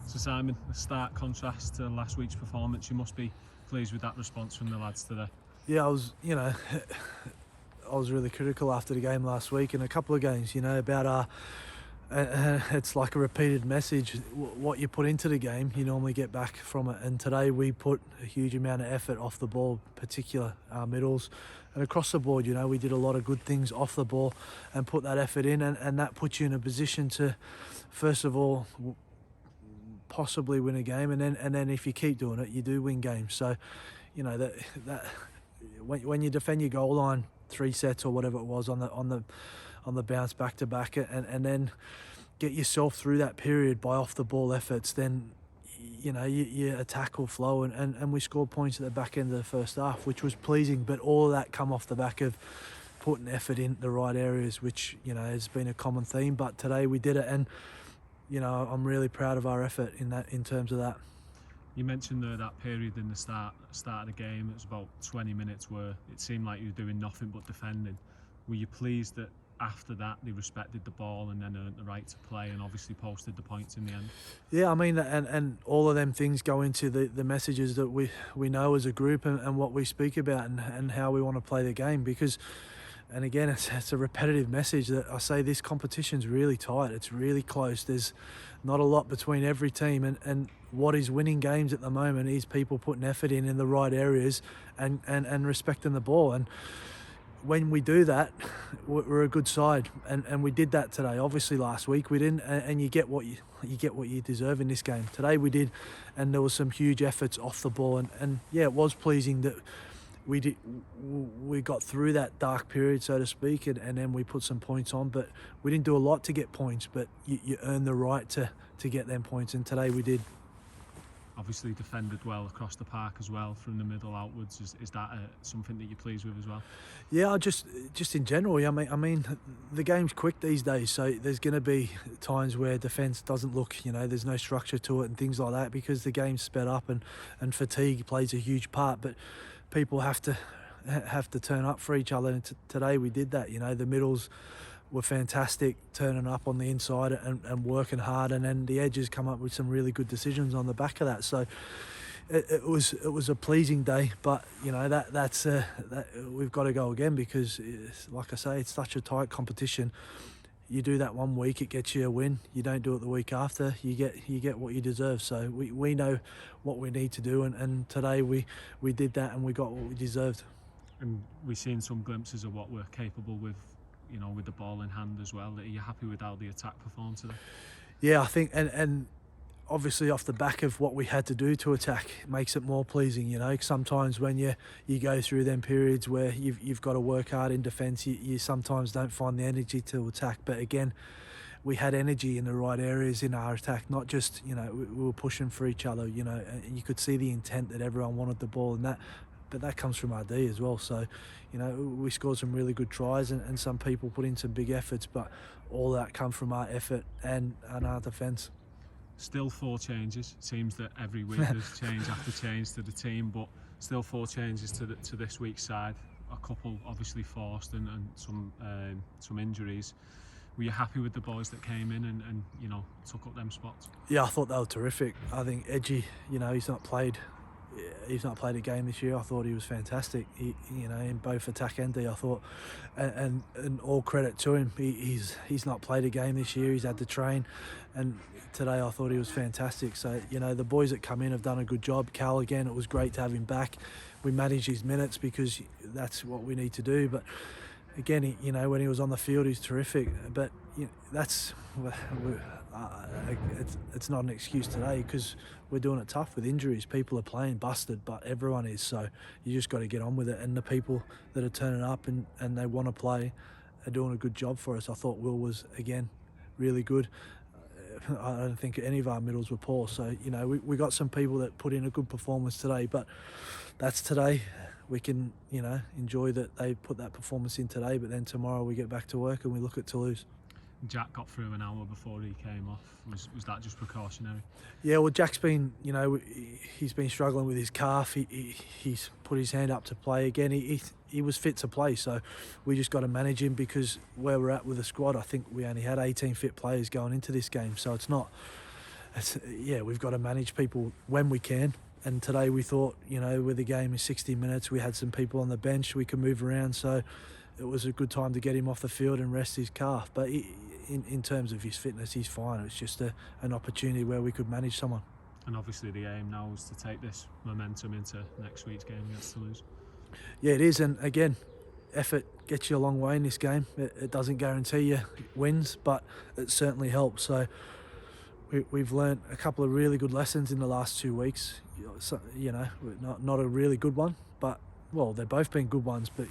So Simon, a stark contrast to last week's performance. You must be pleased with that response from the lads today. Yeah, I was really critical after the game last week and a couple of games, about it's like a repeated message. What you put into the game, you normally get back from it. And today we put a huge amount of effort off the ball, particular our middles. And across the board, we did a lot of good things off the ball and put that effort in. And that puts you in a position to, first of all, possibly win a game. And then if you keep doing it, you do win games. So, that when you defend your goal line 3 sets or whatever it was on the bounce back to back and then get yourself through that period by off the ball efforts, then your attack will flow and we scored points at the back end of the first half, which was pleasing. But all of that come off the back of putting effort in the right areas, which has been a common theme. But today we did it, and I'm really proud of our effort in terms of that. You mentioned there that period in the start of the game. It was about 20 minutes where it seemed like you were doing nothing but defending. Were you pleased that after that they respected the ball and then earned the right to play and obviously posted the points in the end? Yeah, I mean, and all of them things go into the messages that we know as a group and what we speak about and how we want to play the game. Because, and again, it's a repetitive message that I say this competition's really tight. It's really close. There's not a lot between every team, and what is winning games at the moment is people putting effort in the right areas and respecting the ball. And when we do that, we're a good side, and we did that today. Obviously last week we didn't, and you get what you deserve in this game. Today we did, and there was some huge efforts off the ball, and yeah, it was pleasing that we got through that dark period, so to speak, and then we put some points on. But we didn't do a lot to get points, but you earn the right to get them points, and today we did. Obviously defended well across the park as well, from the middle outwards. Is that something that you're pleased with as well? Yeah, just in general. I mean, the game's quick these days, so there's going to be times where defence doesn't look, there's no structure to it and things like that, because the game's sped up and fatigue plays a huge part. But people have to turn up for each other, and today we did that. The middles were fantastic, turning up on the inside and working hard, and then the edges come up with some really good decisions on the back of that. So it was a pleasing day, but that's we've got to go again, because like I say, it's such a tight competition. You do that one week, it gets you a win. You don't do it the week after, you get what you deserve. So we know what we need to do, and today we did that and we got what we deserved. And we've seen some glimpses of what we're capable with, with the ball in hand as well. Are you happy with how the attack performed today? Yeah, I think, and obviously off the back of what we had to do to attack, it makes it more pleasing. Sometimes when you go through them periods where you've got to work hard in defence, you sometimes don't find the energy to attack. But again, we had energy in the right areas in our attack, not just, we were pushing for each other, and you could see the intent that everyone wanted the ball, and but that comes from our D as well. So, we scored some really good tries, and some people put in some big efforts, but all that come from our effort and our defence. Still 4 changes. It seems that every week there's change after change to the team, but still 4 changes to this week's side. A couple obviously forced and some injuries. Were you happy with the boys that came in and took up them spots? Yeah, I thought they were terrific. I think Edgy, he's not played a game this year. I thought he was fantastic. In both attack and D, I thought, and all credit to him. He's not played a game this year. He's had to train, and today I thought he was fantastic. So the boys that come in have done a good job. Cal, again, it was great to have him back. We managed his minutes because that's what we need to do. But again, when he was on the field, he's terrific. But that's. It's not an excuse today, because we're doing it tough with injuries. People are playing busted, but everyone is. So you just got to get on with it. And the people that are turning up and they want to play are doing a good job for us. I thought Will was, again, really good. I don't think any of our middles were poor. So, we got some people that put in a good performance today, but that's today. We can, enjoy that they put that performance in today, but then tomorrow we get back to work and we look at Toulouse. Jack got through an hour before he came off. Was that just precautionary? Yeah, well, Jack's been, he's been struggling with his calf. He's put his hand up to play again. He was fit to play, so we just got to manage him, because where we're at with the squad, I think we only had 18 fit players going into this game, so it's not we've got to manage people when we can. And today we thought, with the game is 60 minutes, we had some people on the bench, we could move around, so it was a good time to get him off the field and rest his calf. But in terms of his fitness, he's fine. It's just an opportunity where we could manage someone. And obviously the aim now is to take this momentum into next week's game against Toulouse. Yeah, it is. And again, effort gets you a long way in this game. It doesn't guarantee you wins, but it certainly helps. So we've learnt a couple of really good lessons in the last 2 weeks. Not a really good one, but, well, they've both been good ones. But,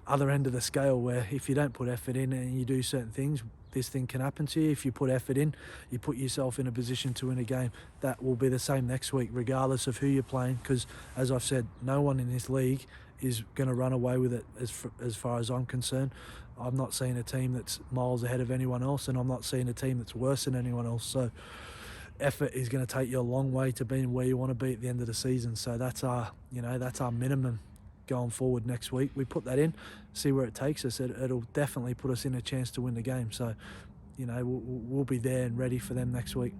other end of the scale, where if you don't put effort in and you do certain things, this thing can happen to you. If you put effort in, you put yourself in a position to win a game. That will be the same next week, regardless of who you're playing, because, as I've said, no one in this league is going to run away with it as far as I'm concerned. I'm not seeing a team that's miles ahead of anyone else, and I'm not seeing a team that's worse than anyone else. So effort is going to take you a long way to being where you want to be at the end of the season. So that's our minimum going forward next week. We put that in, see where it takes us. It'll definitely put us in a chance to win the game. So, we'll be there and ready for them next week.